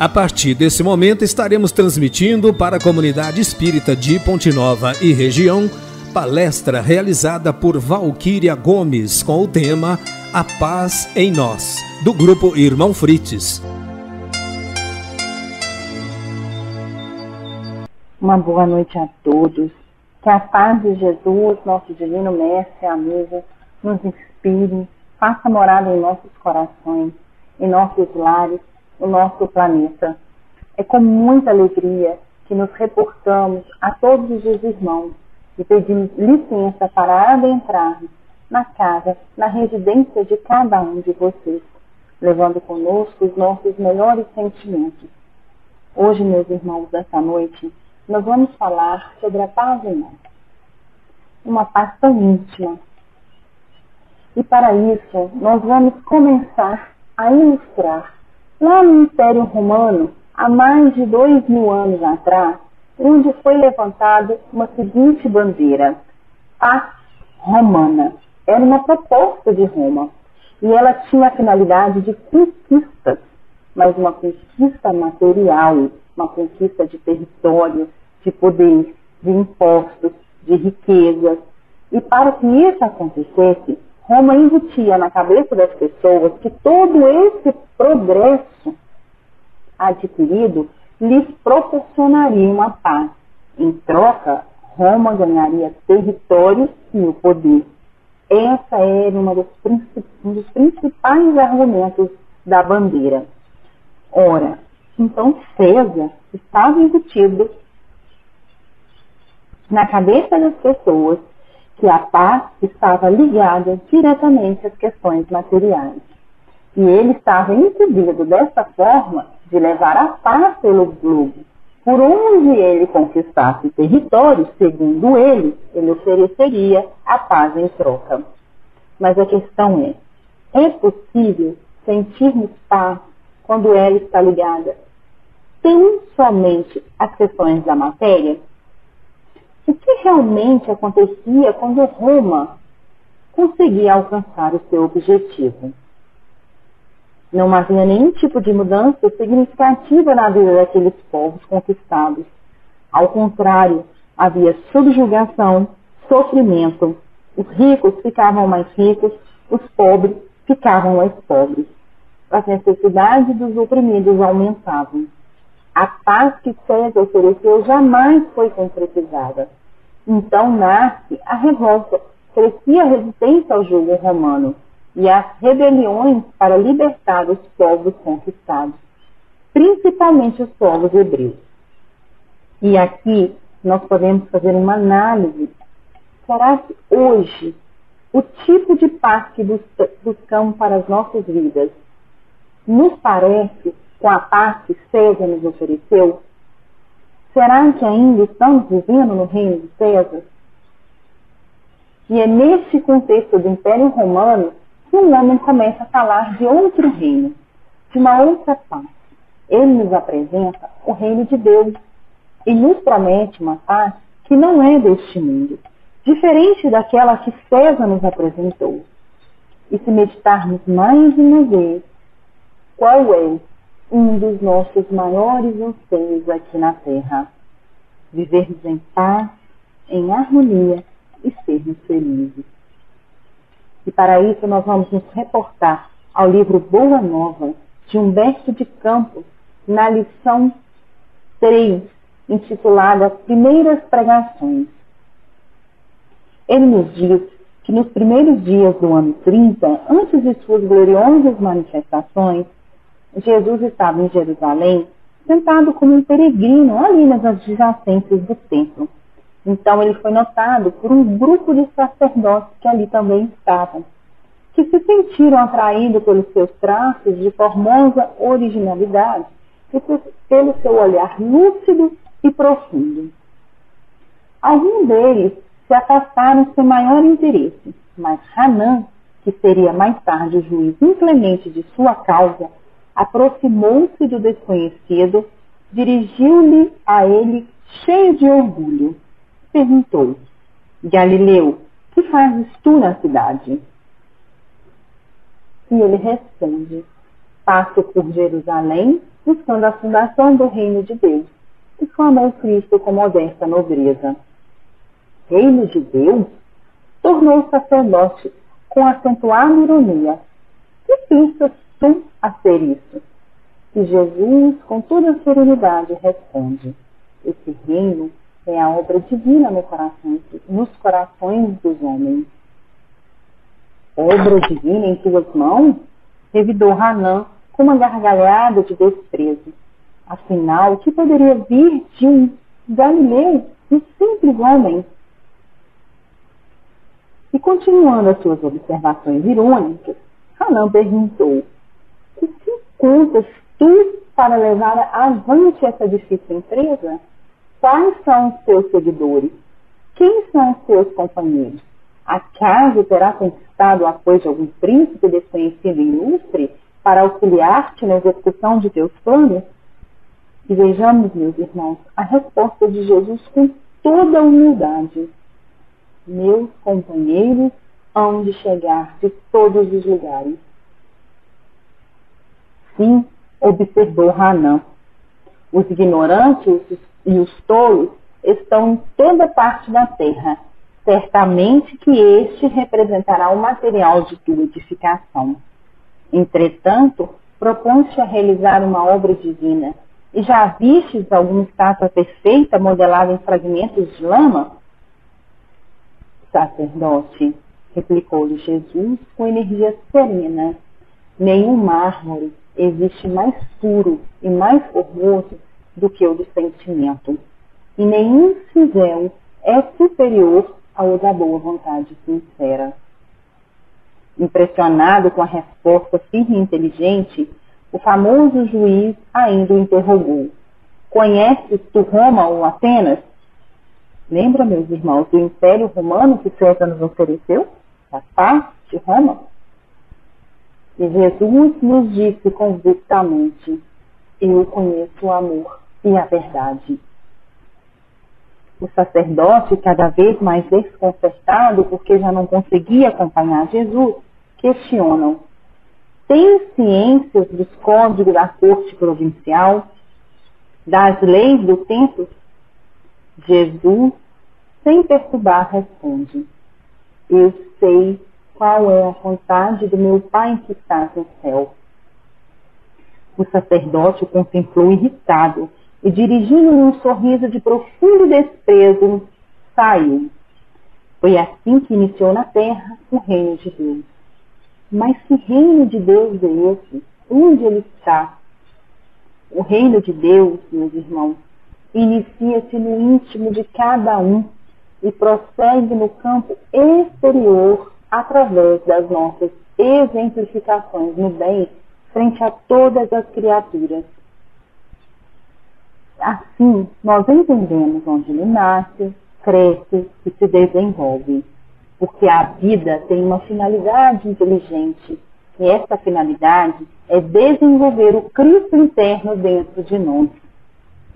A partir desse momento estaremos transmitindo para a comunidade espírita de Ponte Nova e região, palestra realizada por Valquíria Gomes com o tema A Paz em Nós, do grupo Irmão Frites. Uma boa noite a todos. Que a paz de Jesus, nosso divino mestre e amigo, nos inspire, faça morada em nossos corações, em nossos lares, no nosso planeta. É com muita alegria que nos reportamos a todos os irmãos e pedimos licença para adentrarmos na casa, na residência de cada um de vocês, levando conosco os nossos melhores sentimentos. Hoje, meus irmãos, dessa noite, nós vamos falar sobre a paz em nós. Uma paz tão íntima. E para isso, nós vamos começar a ilustrar. Lá no Império Romano, há mais de 2000 anos atrás, onde foi levantada uma seguinte bandeira, Pax Romana. Era uma proposta de Roma. E ela tinha a finalidade de conquistas, mas uma conquista material, uma conquista de território, de poder, de impostos, de riquezas. E para que isso acontecesse, Roma embutia na cabeça das pessoas que todo esse progresso adquirido lhes proporcionaria uma paz. Em troca, Roma ganharia território e o poder. Essa era um dos principais argumentos da bandeira. Ora, então César estava embutido na cabeça das pessoas que a paz estava ligada diretamente às questões materiais. E ele estava incumbido dessa forma de levar a paz pelo globo. Por onde ele conquistasse território, segundo ele ofereceria a paz em troca. Mas a questão é possível sentirmos paz quando ela está ligada tão somente às questões da matéria? O que realmente acontecia quando Roma conseguia alcançar o seu objetivo? Não havia nenhum tipo de mudança significativa na vida daqueles povos conquistados. Ao contrário, havia subjugação, sofrimento. Os ricos ficavam mais ricos, os pobres ficavam mais pobres. As necessidades dos oprimidos aumentavam. A paz que César ofereceu jamais foi concretizada. Então nasce a revolta, crescia a resistência ao jugo romano e as rebeliões para libertar os povos conquistados, principalmente os povos hebreus. E aqui nós podemos fazer uma análise. Será que hoje o tipo de paz que buscamos para as nossas vidas nos parece com a paz que César nos ofereceu? Será que ainda estamos vivendo no reino de César? E é nesse contexto do Império Romano que um homem começa a falar de outro reino, de uma outra paz. Ele nos apresenta o reino de Deus e nos promete uma paz que não é deste mundo, diferente daquela que César nos apresentou. E se meditarmos mais uma vez, qual é um dos nossos maiores anseios aqui na Terra? Vivermos em paz, em harmonia e sermos felizes. E para isso nós vamos nos reportar ao livro Boa Nova, de Humberto de Campos, na lição 3, intitulada Primeiras Pregações. Ele nos diz que nos primeiros dias do ano 30, antes de suas gloriosas manifestações, Jesus estava em Jerusalém, sentado como um peregrino ali nas adjacências do templo. Então ele foi notado por um grupo de sacerdotes que ali também estavam, que se sentiram atraídos pelos seus traços de formosa originalidade e pelo seu olhar lúcido e profundo. Alguns deles se afastaram sem maior interesse, mas Hanã, que seria mais tarde o juiz inclemente de sua causa, aproximou-se do desconhecido, dirigiu-lhe a ele cheio de orgulho. Perguntou: Galileu, que fazes tu na cidade? E ele responde: passo por Jerusalém, buscando a fundação do reino de Deus, exclamou Cristo com modesta nobreza. Reino de Deus? Tornou o sacerdote com acentuada ironia. Que pensas tu a ser isso? E Jesus, com toda a serenidade, responde: esse reino é a obra divina nos corações dos homens. Obra divina em tuas mãos? Revidou Hanã com uma gargalhada de desprezo. Afinal, o que poderia vir de um galileu, um simples homem? E continuando as suas observações irônicas, Hanã perguntou: o que contas tu para levar avante essa difícil empresa? Quais são os teus seguidores? Quem são os teus companheiros? Acaso terá conquistado o apoio de algum príncipe desconhecido e ilustre para auxiliar-te na execução de teus planos? E vejamos, meus irmãos, a resposta de Jesus com toda a humildade. Meus companheiros hão de chegar de todos os lugares. Sim, observou Hanã, os ignorantes e os tolos estão em toda parte da terra. Certamente que este representará o material de tua edificação. Entretanto, propõe-te a realizar uma obra divina. E já vistes alguma estátua perfeita modelada em fragmentos de lama? Sacerdote, replicou-lhe Jesus com energia serena, nenhum mármore existe mais puro e mais formoso do que o do sentimento, e nenhum cinzel é superior ao da boa vontade sincera. Impressionado com a resposta firme e inteligente, o famoso juiz ainda o interrogou: conheces tu Roma ou Atenas? Lembra, meus irmãos, do Império Romano que César nos ofereceu? A paz de Roma? E Jesus nos disse convictamente: eu conheço o amor e a verdade. O sacerdote, cada vez mais desconcertado porque já não conseguia acompanhar Jesus, questionam: tem ciências dos códigos da corte provincial, das leis do templo? Jesus, sem perturbar, responde: eu sei qual é a vontade do meu Pai que está no céu. O sacerdote o contemplou irritado e, dirigindo-lhe um sorriso de profundo desprezo, saiu. Foi assim que iniciou na terra o reino de Deus. Mas que reino de Deus é esse? Onde ele está? O reino de Deus, meus irmãos, inicia-se no íntimo de cada um e prossegue no campo exterior através das nossas exemplificações no bem frente a todas as criaturas. Assim, nós entendemos onde ele nasce, cresce e se desenvolve, porque a vida tem uma finalidade inteligente, e essa finalidade é desenvolver o Cristo interno dentro de nós.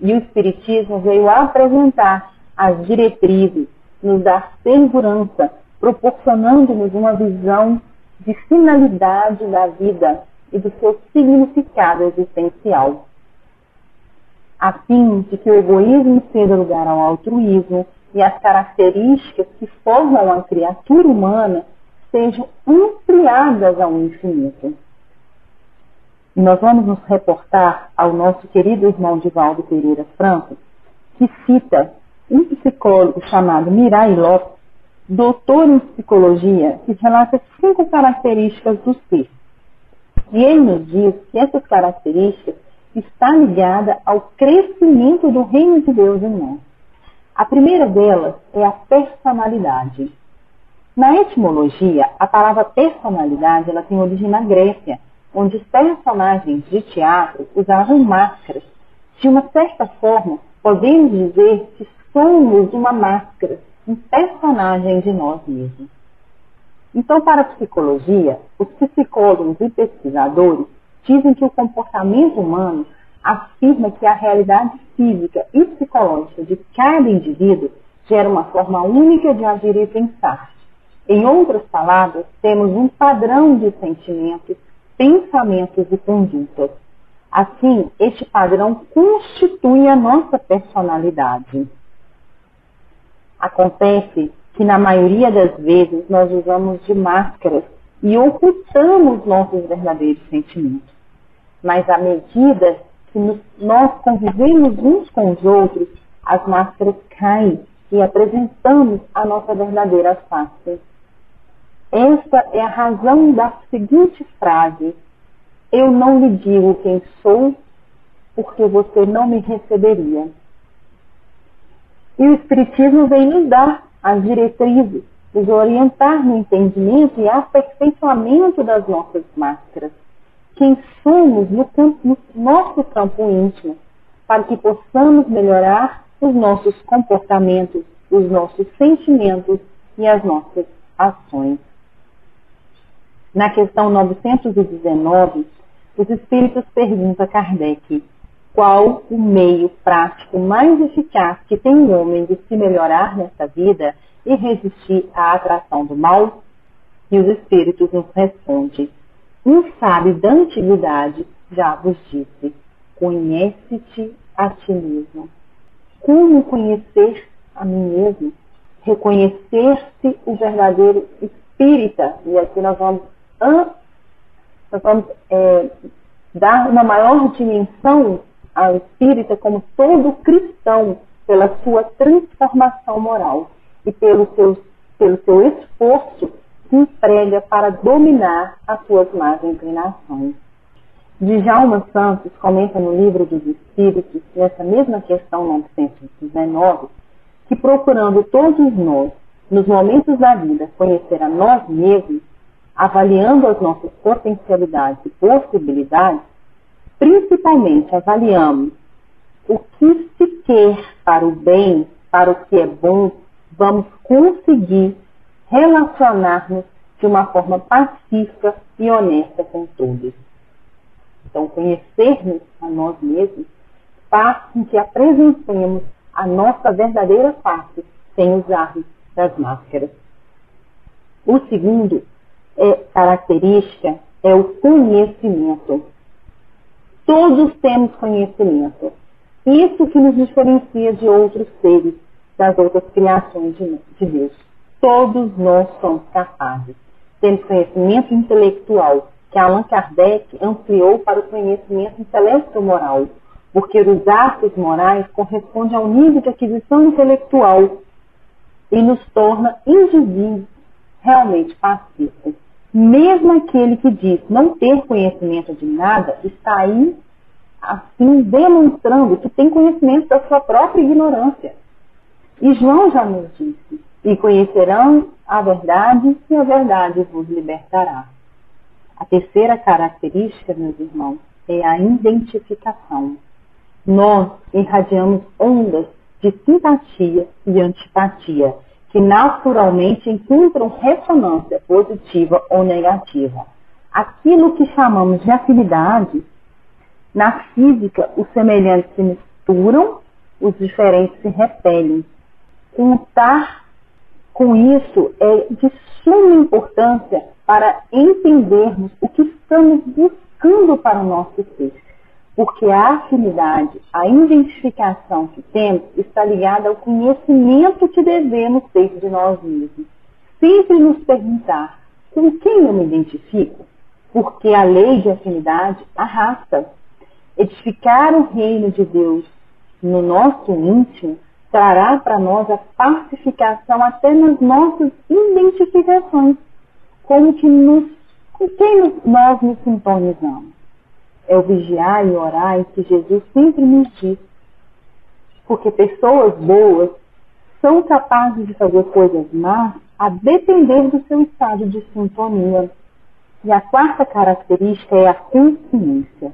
E o Espiritismo veio apresentar as diretrizes, nos dar segurança, proporcionando-nos uma visão de finalidade da vida e do seu significado existencial, a fim de que o egoísmo ceda lugar ao altruísmo e as características que formam a criatura humana sejam ampliadas ao infinito. E nós vamos nos reportar ao nosso querido irmão Divaldo Pereira Franco, que cita um psicólogo chamado Mirai Lopes, doutor em psicologia, que relata 5 características do ser. E ele nos diz que essas características estão ligadas ao crescimento do reino de Deus em nós. A primeira delas é a personalidade. Na etimologia, a palavra personalidade ela tem origem na Grécia, onde os personagens de teatro usavam máscaras. De uma certa forma, podemos dizer que somos uma máscara, um personagem de nós mesmos. Então, para a psicologia, os psicólogos e pesquisadores dizem que o comportamento humano afirma que a realidade física e psicológica de cada indivíduo gera uma forma única de agir e pensar. Em outras palavras, temos um padrão de sentimentos pensamentos e condutas. Assim, este padrão constitui a nossa personalidade. Acontece que, na maioria das vezes, nós usamos de máscaras e ocultamos nossos verdadeiros sentimentos. Mas, à medida que nós convivemos uns com os outros, as máscaras caem e apresentamos a nossa verdadeira face. Esta é a razão da seguinte frase: eu não lhe digo quem sou, porque você não me receberia. E o Espiritismo vem nos dar as diretrizes, nos orientar no entendimento e aperfeiçoamento das nossas máscaras. Quem somos no nosso campo íntimo, para que possamos melhorar os nossos comportamentos, os nossos sentimentos e as nossas ações. Na questão 919, os Espíritos perguntam a Kardec: qual o meio prático mais eficaz que tem o homem de se melhorar nesta vida e resistir à atração do mal? E os Espíritos nos respondem: um sábio da antiguidade já vos disse: conhece-te a ti mesmo. Como conhecer a mim mesmo? Reconhecer-se o verdadeiro espírita. E aqui nós vamos dar uma maior dimensão ao espírita como todo cristão, pela sua transformação moral e pelo seu esforço que emprega para dominar as suas más inclinações. Djalma Santos comenta no Livro dos Espíritos, nessa mesma questão 919, que procurando todos nós, nos momentos da vida, conhecer a nós mesmos, avaliando as nossas potencialidades e possibilidades, principalmente avaliamos o que se quer para o bem, para o que é bom, vamos conseguir relacionar-nos de uma forma pacífica e honesta com todos. Então, conhecer-nos a nós mesmos faz com que apresentemos a nossa verdadeira face sem usarmos das máscaras. O segundo característica é o conhecimento. Todos temos conhecimento. Isso que nos diferencia de outros seres, das outras criações de Deus. Todos nós somos capazes. Temos conhecimento intelectual, que Allan Kardec ampliou para o conhecimento intelecto-moral, porque os atos morais correspondem ao nível de aquisição intelectual e nos torna indivíduos realmente pacíficos. Mesmo aquele que diz não ter conhecimento de nada, está aí, assim, demonstrando que tem conhecimento da sua própria ignorância. E João já nos disse: e conhecerão a verdade, e a verdade vos libertará. A terceira característica, meus irmãos, é a identificação. Nós irradiamos ondas de simpatia e antipatia, que naturalmente encontram ressonância positiva ou negativa. Aquilo que chamamos de afinidade, na física, os semelhantes se misturam, os diferentes se repelem. Contar com isso é de suma importância para entendermos o que estamos buscando para o nosso ser. Porque a afinidade, a identificação que temos, está ligada ao conhecimento que devemos ter de nós mesmos. Sempre nos perguntar: com quem eu me identifico? Porque a lei de afinidade arrasta. Edificar o reino de Deus no nosso íntimo trará para nós a pacificação até nas nossas identificações. Com quem nós nos sintonizamos. É o vigiar e orar que Jesus sempre nos diz. Porque pessoas boas são capazes de fazer coisas más a depender do seu estado de sintonia. E a quarta característica é a consciência.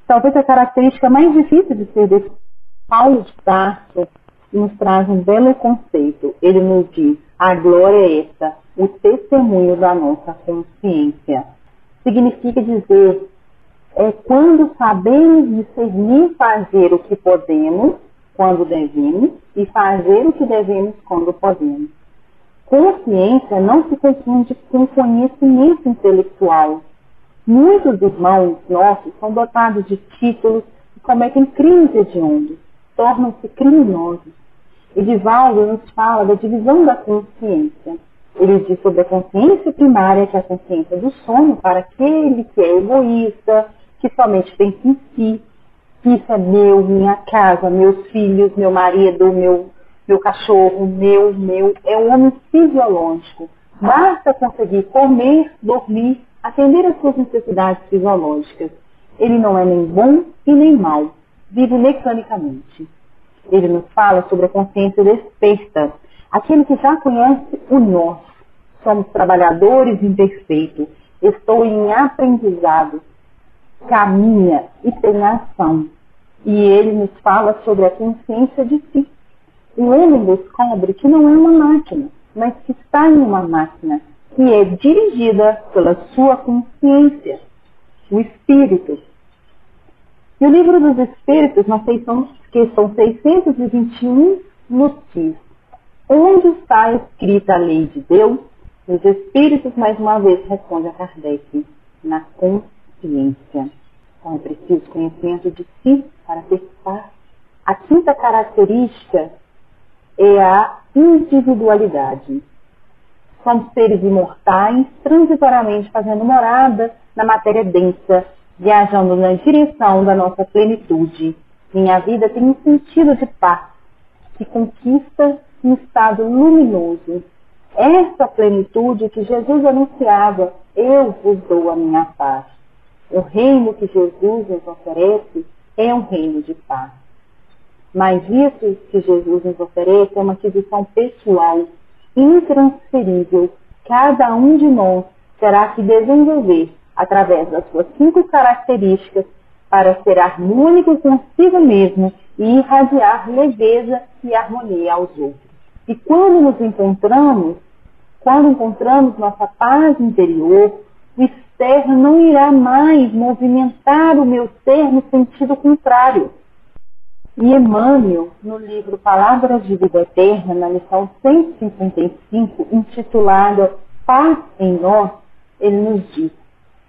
Talvez a característica mais difícil de ser definida. Paulo de Tarso nos traz um belo conceito. Ele nos diz: a glória é esta, o testemunho da nossa consciência. Significa dizer, quando sabemos discernir fazer o que podemos, quando devemos, e fazer o que devemos quando podemos. Consciência não se confunde com conhecimento intelectual. Muitos irmãos nossos são dotados de títulos e cometem crimes hediondos, tornam-se criminosos. Edivaldo nos fala da divisão da consciência. Ele diz sobre a consciência primária, que é a consciência do sono, para aquele que é egoísta, que somente pensa em si, que isso é meu, minha casa, meus filhos, meu marido, meu cachorro, é um homem fisiológico. Basta conseguir comer, dormir, atender às suas necessidades fisiológicas. Ele não é nem bom e nem mau, vive mecanicamente. Ele nos fala sobre a consciência desperta, aquele que já conhece o nós. Somos trabalhadores imperfeitos, estou em aprendizado, caminha e tem ação. E ele nos fala sobre a consciência de si. O homem descobre que não é uma máquina, mas que está em uma máquina, que é dirigida pela sua consciência, o Espírito. E o livro dos Espíritos, nós são 621, nos diz: onde está escrita a lei de Deus? Os Espíritos, mais uma vez, responde a Kardec: na consciência. Então é preciso conhecimento de si para ter paz. A quinta característica é a individualidade. Somos seres imortais, transitoriamente fazendo morada na matéria densa, viajando na direção da nossa plenitude. Minha vida tem um sentido de paz, que conquista um estado luminoso. Essa plenitude que Jesus anunciava: eu vos dou a minha paz. O reino que Jesus nos oferece é um reino de paz. Mas isso que Jesus nos oferece é uma aquisição pessoal, intransferível. Cada um de nós terá que desenvolver, através das suas 5 características, para ser harmônico consigo mesmo e irradiar leveza e harmonia aos outros. E quando encontramos nossa paz interior, o externo não irá mais movimentar o meu ser no sentido contrário. E Emmanuel, no livro Palavras de Vida Eterna, na lição 155, intitulada Paz em Nós, ele nos diz: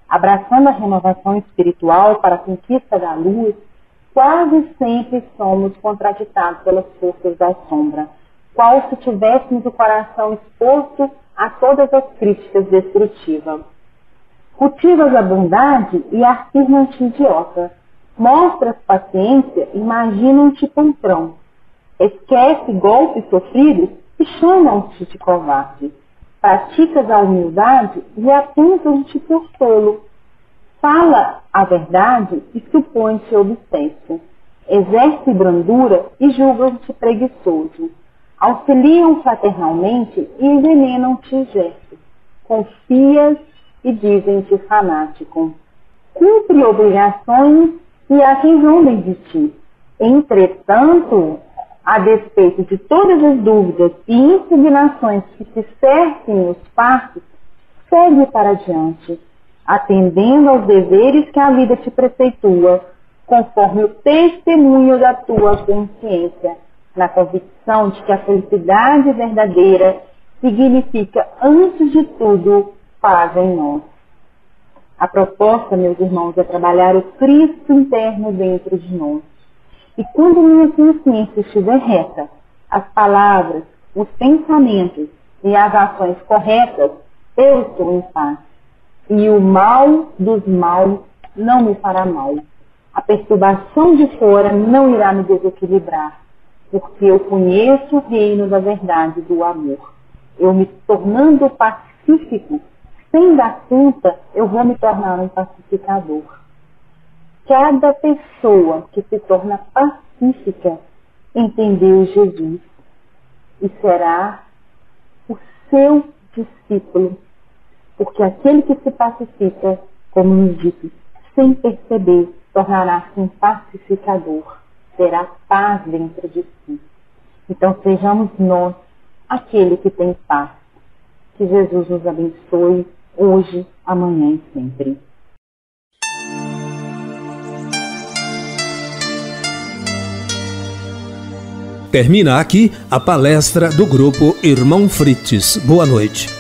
abraçando a renovação espiritual para a conquista da luz, quase sempre somos contraditados pelas forças da sombra, qual se tivéssemos o coração exposto a todas as críticas destrutivas. Cultivas a bondade e afirmam-te idiota. Mostras paciência, imaginam-te patrão. Esquece golpes sofridos e chamam-te de covarde. Praticas a humildade e apontam-te por tolo. Fala a verdade e supõe-te obsesso. Exerce brandura e julgam-te preguiçoso. Auxiliam fraternalmente e envenenam-te gestos. Confias e dizem-te fanático. Cumpre obrigações e há quem zombem de ti. Entretanto, a despeito de todas as dúvidas e indignações que te cerquem os passos, segue para diante, atendendo aos deveres que a vida te preceitua, conforme o testemunho da tua consciência, na convicção de que a felicidade verdadeira significa, antes de tudo, paz em nós. A proposta, meus irmãos, é trabalhar o Cristo interno dentro de nós. E quando minha consciência estiver reta, as palavras, os pensamentos e as ações corretas, eu estou em paz. E o mal dos maus não me fará mal. A perturbação de fora não irá me desequilibrar, porque eu conheço o reino da verdade e do amor. Eu me tornando pacífico, sem dar conta, eu vou me tornar um pacificador. Cada pessoa que se torna pacífica entendeu Jesus e será o seu discípulo. Porque aquele que se pacifica, como nos disse, sem perceber, tornará-se um pacificador. Terá paz dentro de si. Então sejamos nós aquele que tem paz. Que Jesus nos abençoe hoje, amanhã e sempre. Termina aqui a palestra do Grupo Irmão Fritz. Boa noite.